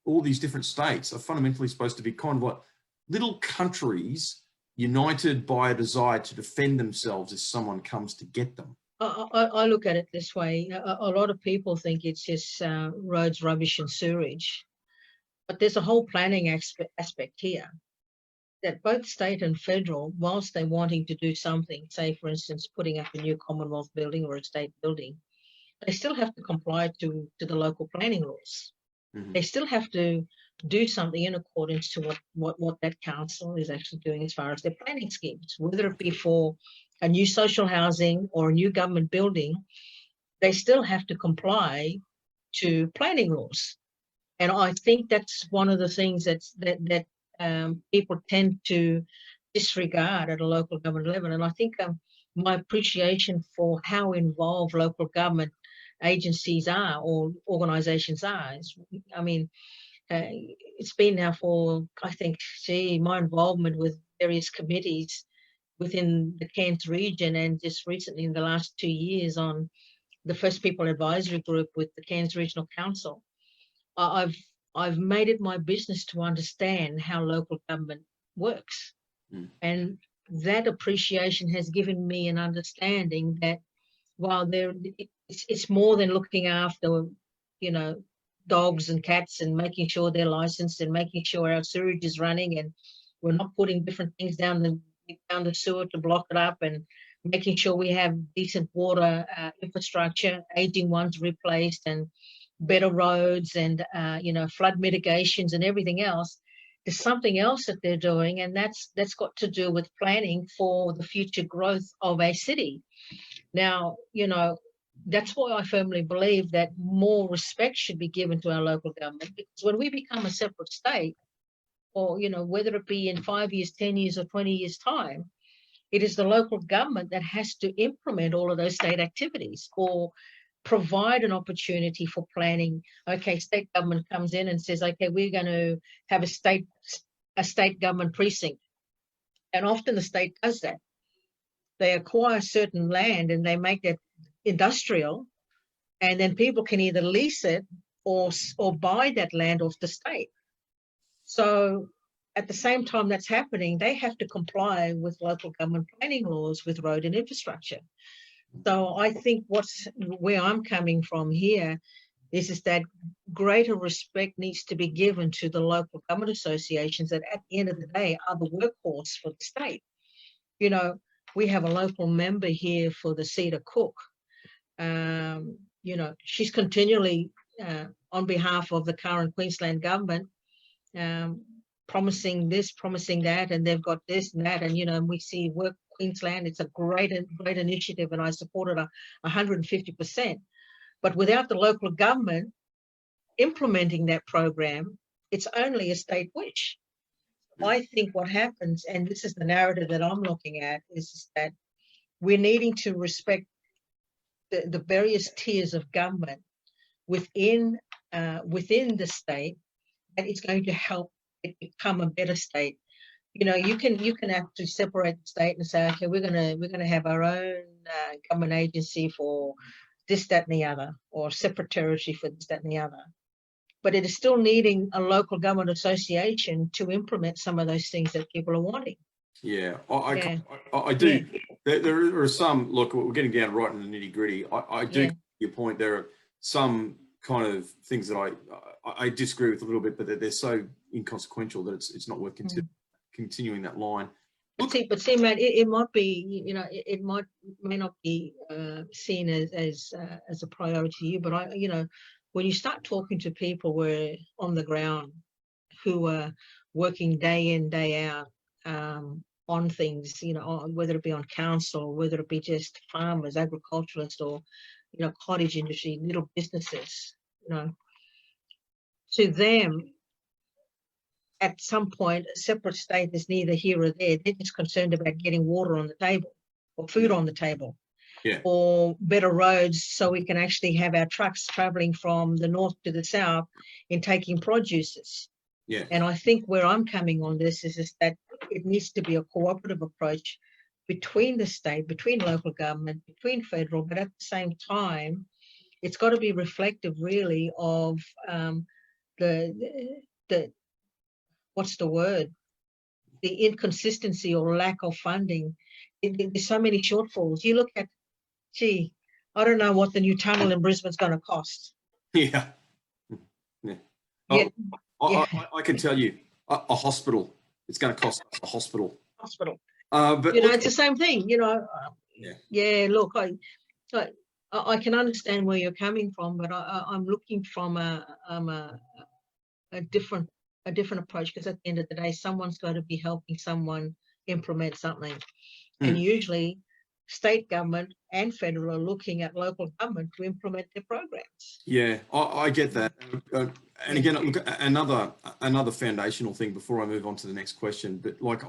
all these different states are fundamentally supposed to be kind of like little countries united by a desire to defend themselves if someone comes to get them. I look at it this way. A lot of people think it's just roads, rubbish and sewerage. But there's a whole planning aspect here that both state and federal, whilst they're wanting to do something, say, for instance, putting up a new Commonwealth building or a state building, they still have to comply to the local planning laws. They still have to do something in accordance to what that council is actually doing as far as their planning schemes, whether it be for a new social housing or a new government building. They still have to comply to planning laws. And I think that's one of the things that people tend to disregard at a local government level. And I think my appreciation for how involved local government agencies are or organisations are is, I mean, it's been now for, I think, my involvement with various committees within the Cairns region, and just recently in the last 2 years on the First People Advisory Group with the Cairns Regional Council. I've made it my business to understand how local government works. And that appreciation has given me an understanding that while it's more than looking after, you know, dogs and cats and making sure they're licensed and making sure our sewage is running and we're not putting different things down the sewer to block it up, and making sure we have decent water infrastructure, aging ones replaced, and better roads, and flood mitigations and everything else. There's something else that they're doing, and that's got to do with planning for the future growth of a city. Now, that's why I firmly believe that more respect should be given to our local government, because when we become a separate state, or whether it be in 5 years, 10 years, or 20 years time, it is the local government that has to implement all of those state activities or provide an opportunity for planning. Okay, state government comes in and says, okay, we're going to have a state government precinct. And often the state does that. They acquire certain land and they make that industrial, and then people can either lease it or buy that land off the state. So at the same time that's happening, they have to comply with local government planning laws with road and infrastructure. So I think where I'm coming from here is that greater respect needs to be given to the local government associations that at the end of the day are the workhorse for the state. We have a local member here for the Cedar Cook. She's continually on behalf of the current Queensland government promising this, promising that, and they've got this and that, and we see Work Queensland. It's a great initiative, and I support it 150%. But without the local government implementing that program, it's only a state wish. I think what happens, and this is the narrative that I'm looking at, is that we're needing to respect the various tiers of government within the state, and it's going to help it become a better state. You can actually separate the state and say, okay, we're gonna have our own government agency for this, that, and the other, or separate territory for this, that, and the other. But it is still needing a local government association to implement some of those things that people are wanting. Yeah, I do. Yeah. There are some, look, we're getting down right in the nitty gritty. I do get your point. There are some kind of things that I disagree with a little bit, but they're so inconsequential that it's not worth continuing that line. But see, Matt, it might be, it may not be seen as a priority to you, but when you start talking to people who are on the ground, who are working day in, day out on things, whether it be on council, whether it be just farmers, agriculturalists, or cottage industry, little businesses, to them, at some point, a separate state is neither here or there. They're just concerned about getting water on the table, or food on the table, or better roads so we can actually have our trucks traveling from the north to the south in taking produces. Yeah. And I think where I'm coming on this is that it needs to be a cooperative approach between the state, between local government, between federal, but at the same time, it's got to be reflective really of the what's the word? The inconsistency or lack of funding. There's so many shortfalls. You look at, I don't know what the new tunnel in Brisbane's going to cost. Yeah. I can tell you, a hospital. It's going to cost us a hospital. But it's the same thing. Look, I can understand where you're coming from, but I'm looking from a different approach, because at the end of the day, someone's got to be helping someone implement something. And usually state government and federal are looking at local government to implement their programs. Yeah, I get that. And again, look, another foundational thing before I move on to the next question, but like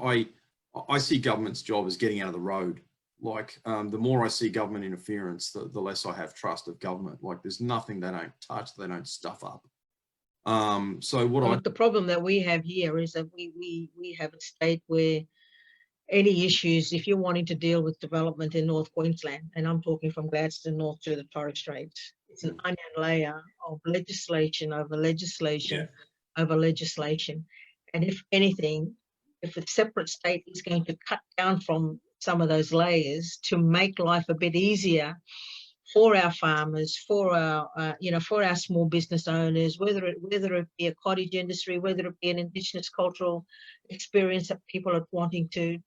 I see government's job as getting out of the road. Like the more I see government interference, the less I have trust of government. Like there's nothing they don't touch, they don't stuff up. The problem that we have here is that we have a state where any issues, if you're wanting to deal with development in North Queensland, and I'm talking from Gladstone north to the Torres Strait, it's an onion layer of legislation over legislation over legislation. And if anything, if a separate state is going to cut down from some of those layers to make life a bit easier for our farmers, for our for our small business owners, whether it be a cottage industry, whether it be an Indigenous cultural experience that people are wanting to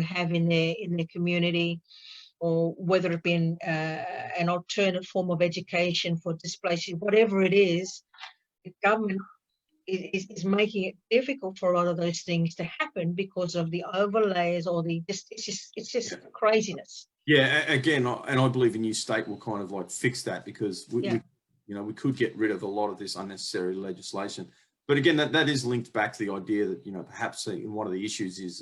have in their community, or whether it be an alternate form of education for displaced, whatever it is, the government is making it difficult for a lot of those things to happen because of the overlays or it's just craziness. Yeah, again, and I believe a new state will kind of like fix that, because we could get rid of a lot of this unnecessary legislation. But again, that is linked back to the idea that, perhaps one of the issues is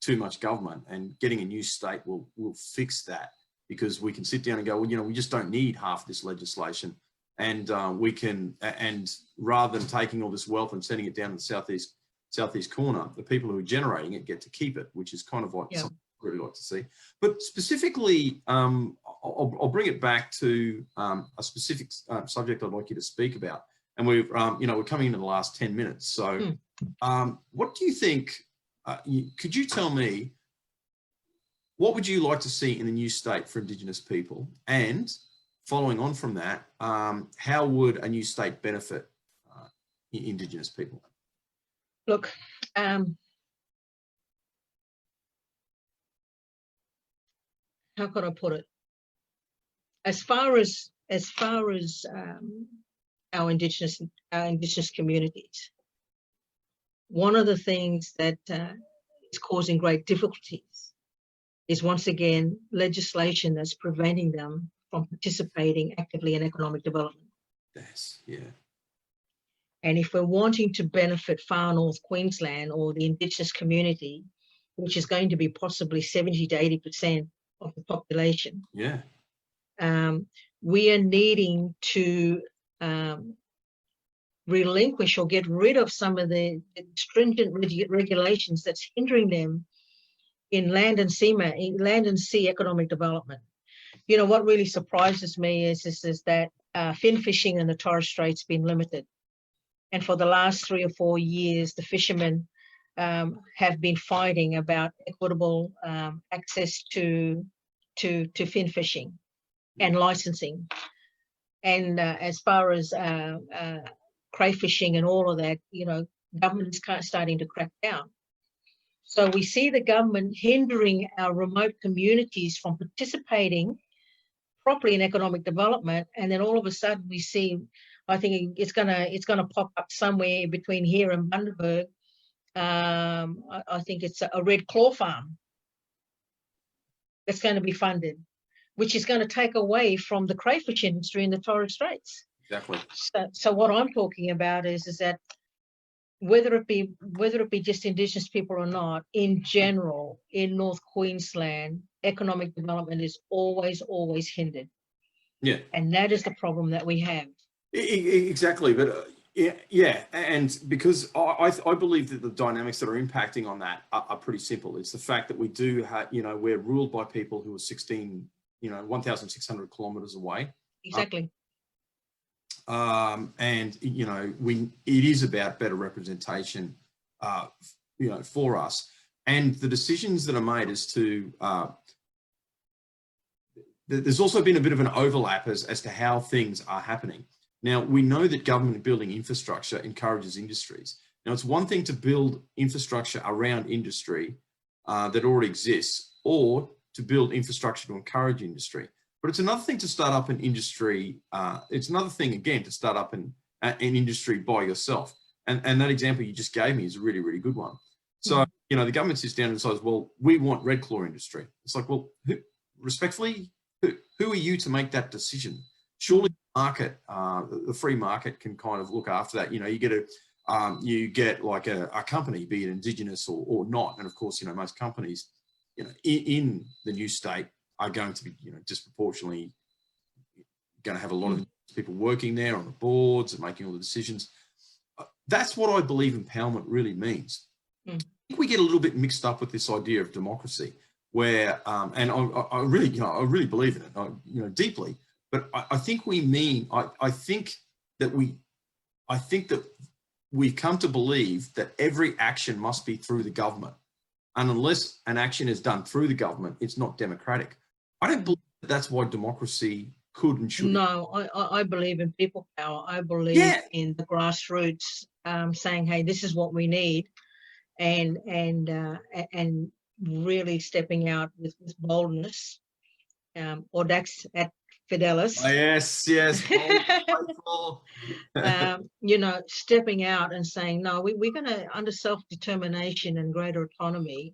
too much government, and getting a new state will fix that, because we can sit down and go, well, we just don't need half this legislation. And we can, and rather than taking all this wealth and sending it down to the southeast corner, the people who are generating it get to keep it, which is kind of like something I'd really like to see. But specifically, I'll bring it back to a specific subject I'd like you to speak about. And we're coming into the last 10 minutes. So what do you think, could you tell me, what would you like to see in the new state for Indigenous people? And following on from that, how would a new state benefit Indigenous people? Look, how could I put it? As far as our Indigenous communities, one of the things that is causing great difficulties is, once again, legislation that's preventing them from participating actively in economic development. Yes, yeah. And if we're wanting to benefit far North Queensland or the Indigenous community, which is going to be possibly 70 to 80% of the population, we are needing to relinquish or get rid of some of the stringent regulations that's hindering them in land and sea economic development. What really surprises me is that fin fishing in the Torres Strait's been limited. And for the last 3 or 4 years, the fishermen have been fighting about equitable access to fin fishing and licensing. And as far as crayfishing and all of that, government is starting to crack down. So we see the government hindering our remote communities from participating properly in economic development, and then all of a sudden we see, I think it's gonna pop up somewhere between here and Bundaberg. I think it's a red claw farm that's going to be funded, which is going to take away from the crayfish industry in the Torres Straits. Exactly. So what I'm talking about is that whether it be just Indigenous people or not, in general, in North Queensland, economic development is always hindered. Yeah. And that is the problem that we have. Exactly. But and because I believe that the dynamics that are impacting on that are pretty simple. It's the fact that we do have, we're ruled by people who are 1,600 kilometers away. Exactly. And it is about better representation for us, and the decisions that are made as to there's also been a bit of an overlap as to how things are happening. Now, we know that government building infrastructure encourages industries. Now, it's one thing to build infrastructure around industry that already exists, or to build infrastructure to encourage industry. But it's another thing to start up an industry. It's another thing, again, to start up an industry by yourself. And that example you just gave me is a really, really good one. So, the government sits down and decides, well, we want red claw industry. It's like, well, respectfully, who are you to make that decision? Surely the market, the free market can kind of look after that. You get like a company, be it Indigenous or not. And of course, most companies, in the new state are going to be, disproportionately going to have a lot of people working there on the boards and making all the decisions. That's what I believe empowerment really means. I think we get a little bit mixed up with this idea of democracy, where, and I really believe in it, deeply. But I think we mean, I think that we've come to believe that every action must be through the government. And unless an action is done through the government, it's not democratic. I don't believe that's why democracy could and should. No, I believe in people power. I believe in the grassroots saying, "Hey, this is what we need," and really stepping out with boldness, audax at fidelis. Oh, yes. You know, stepping out and saying, "No, we're going to, under self-determination and greater autonomy,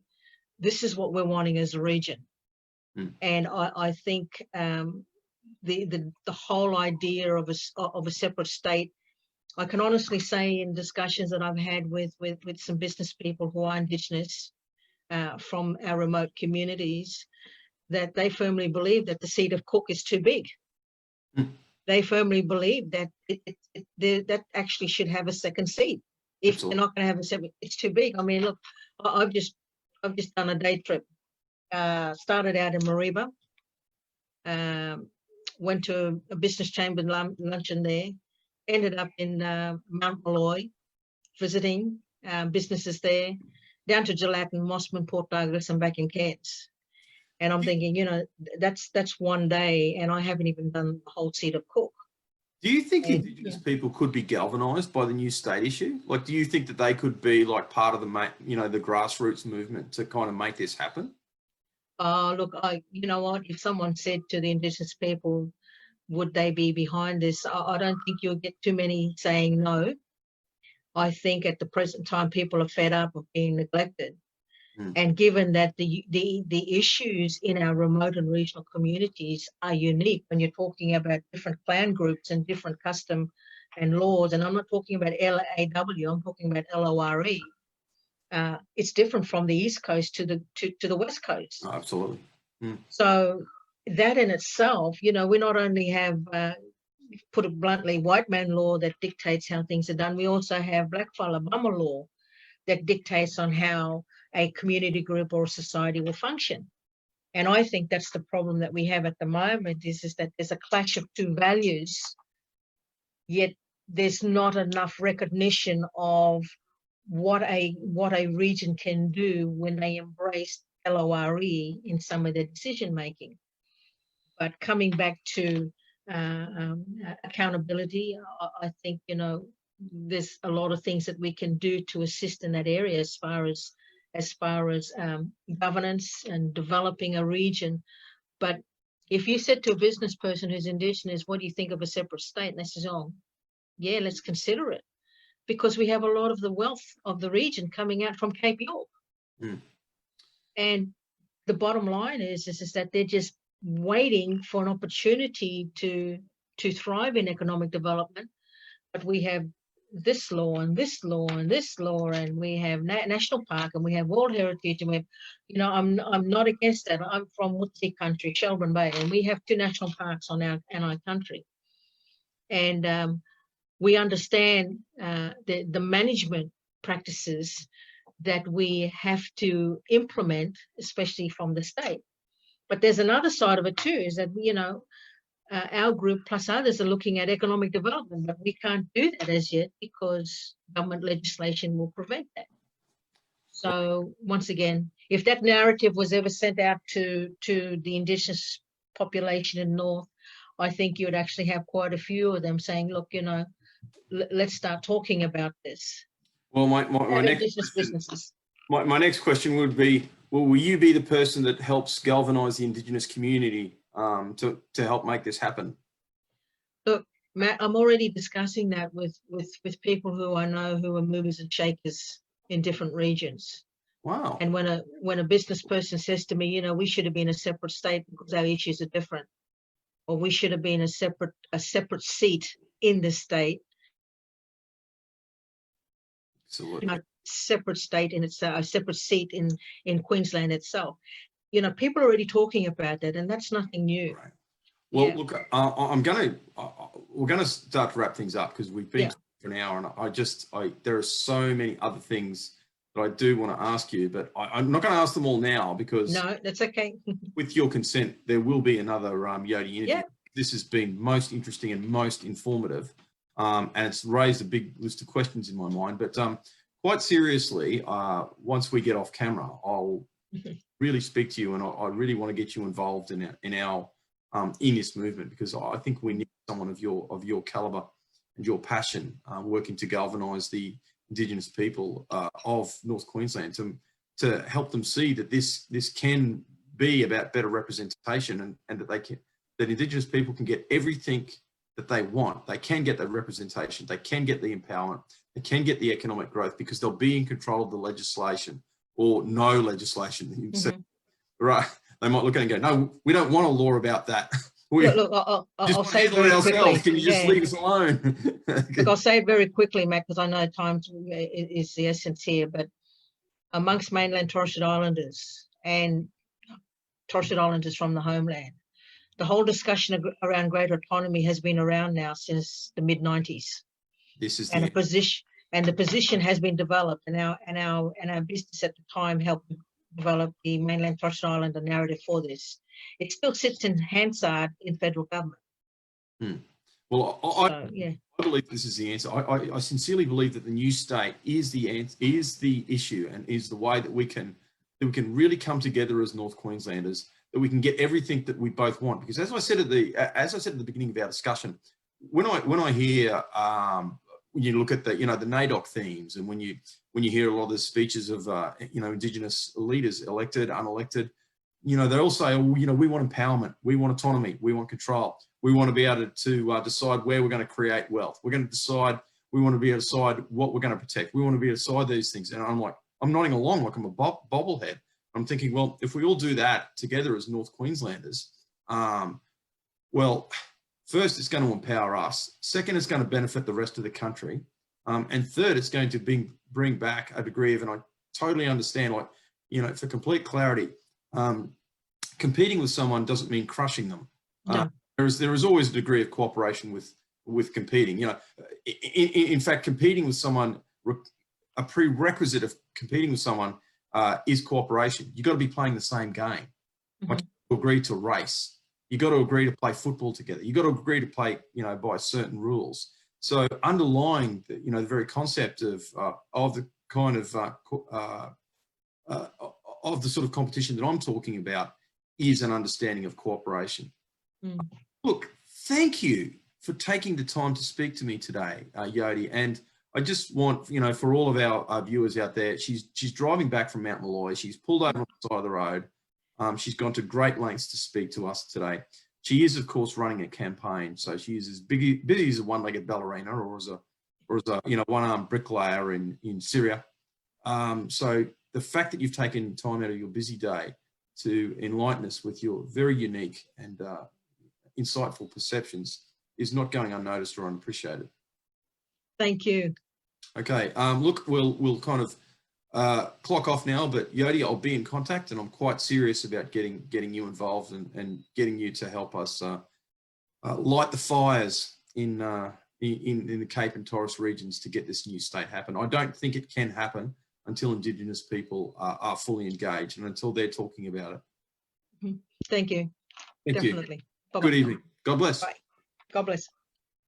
this is what we're wanting as a region." And I think the whole idea of a separate state, I can honestly say in discussions that I've had with some business people who are Indigenous from our remote communities, that they firmly believe that the seat of Cook is too big. They firmly believe that that actually should have a second seat. If Absolutely. They're not going to have a second, it's too big. I mean, look, I've just done a day trip. Started out in Mariba, went to a business chamber luncheon there, ended up in Mount Malloy, visiting businesses there, down to Gelatin, Mossman, Port Douglas, and back in Cairns. And I'm thinking, you know, that's one day, and I haven't even done the whole seat of Cook. Do you think Indigenous people could be galvanised by the new state issue? Like, do you think that they could be like part of the grassroots movement to kind of make this happen? Look, you know what? If someone said to the Indigenous people, would they be behind this? I don't think you'll get too many saying no. I think at the present time, people are fed up of being neglected. And given that the issues in our remote and regional communities are unique, when you're talking about different clan groups and different custom and laws, and I'm not talking about LAW, I'm talking about LORE. It's different from the East Coast to the West Coast. Oh, absolutely. So that in itself, you know, we not only have, put it bluntly, white man law that dictates how things are done, we also have blackfella bummer law that dictates on how a community group or a society will function. And I think that's the problem that we have at the moment is that there's a clash of two values, yet there's not enough recognition of what a region can do when they embrace LORE in some of their decision making. But coming back to accountability, I think, you know, there's a lot of things that we can do to assist in that area as far as governance and developing a region. But if you said to a business person who's Indigenous, what do you think of a separate state? And they say, oh, yeah, let's consider it. Because we have a lot of the wealth of the region coming out from Cape York. And the bottom line is that they're just waiting for an opportunity to thrive in economic development. But we have this law and this law and this law, and we have national park, and we have World Heritage, and we have, you know, I'm not against that. I'm from Woodsea country, Shelburne Bay, and we have 2 national parks on our country. And we understand the management practices that we have to implement, especially from the state. But there's another side of it too, is that, you know, our group plus others are looking at economic development, but we can't do that as yet because government legislation will prevent that. So once again, if that narrative was ever sent out to the Indigenous population in North, I think you would actually have quite a few of them saying, look, you know, let's start talking about this. Well, my next question would be, well, will you be the person that helps galvanise the Indigenous community to help make this happen? Look, Matt, I'm already discussing that with people who I know who are movers and shakers in different regions. Wow. And when a business person says to me, you know, we should have been a separate state because our issues are different, or we should have been a separate seat in the state. Absolutely. A separate state in itself, a separate seat in Queensland itself. You know, people are already talking about that, and that's nothing new. Right. Well, yeah. Look, we're gonna start to wrap things up because we've been for an hour, and there are so many other things that I do want to ask you, but I'm not going to ask them all now because no, that's okay. With your consent, there will be another Yodie interview. Yeah. This has been most interesting and most informative, and it's raised a big list of questions in my mind. But quite seriously, once we get off camera, I'll really speak to you, and I really want to get you involved in our in this movement, because I think we need someone of your calibre and your passion working to galvanise the Indigenous people of North Queensland to help them see that this can be about better representation, and that Indigenous people can get everything that they want. They can get the representation, they can get the empowerment, they can get the economic growth, because they'll be in control of the legislation, or no legislation. Mm-hmm. Right? They might look at it and go, "No, we don't want a law about that. Look, I'll say it very quickly. Can you just leave us alone?" Look, I'll say it very quickly, Matt, because I know time is the essence here. But amongst mainland Torres Strait Islanders and Torres Strait Islanders from the homeland, the whole discussion around greater autonomy has been around now since the mid-90s. This is and the position has been developed, and our business at the time helped develop the mainland Torres Strait Islander narrative for this. It still sits in Hansard in federal government. Well, I believe this is the answer. I sincerely believe that the new state is the issue, and is the way that we can really come together as North Queenslanders, that we can get everything that we both want. Because as I said at the beginning of our discussion, when I hear when you look at the the NAIDOC themes, and when you hear a lot of the speeches of Indigenous leaders, elected, unelected, they all say, oh, we want empowerment, we want autonomy, we want control, we want to be able to decide where we're going to create wealth, we want to be able to decide what we're going to protect, we want to be able to decide these things. And I'm nodding along like I'm a bobblehead. I'm thinking, well, if we all do that together as North Queenslanders, well, first, it's going to empower us. Second, it's going to benefit the rest of the country. And third, it's going to bring back a degree of, and I totally understand, for complete clarity, competing with someone doesn't mean crushing them. No. There is always a degree of cooperation with competing. In fact, competing with someone, a prerequisite of competing with someone is cooperation. You've got to be playing the same game. Mm-hmm. Like, you race. You got to agree to play football together. You got to agree to play, by certain rules. So underlying the, the very concept of the kind of the sort of competition that I'm talking about is an understanding of cooperation. Look, thank you for taking the time to speak to me today, Yodie. And I just want, for all of our viewers out there, she's driving back from Mount Malloy. She's pulled over on the side of the road. She's gone to great lengths to speak to us today. She is, of course, running a campaign, so she is as busy as a one-legged ballerina, or as a one-armed bricklayer in Syria. So the fact that you've taken time out of your busy day to enlighten us with your very unique and insightful perceptions is not going unnoticed or unappreciated. Thank you. Okay. Look, we'll kind of clock off now, but Yodie, I'll be in contact, and I'm quite serious about getting you involved and getting you to help us light the fires in the Cape and Torres regions to get this new state happen. I don't think it can happen until Indigenous people are fully engaged and until they're talking about it. Thank you. Thank Definitely. you. Good evening. God bless. Bye. God bless.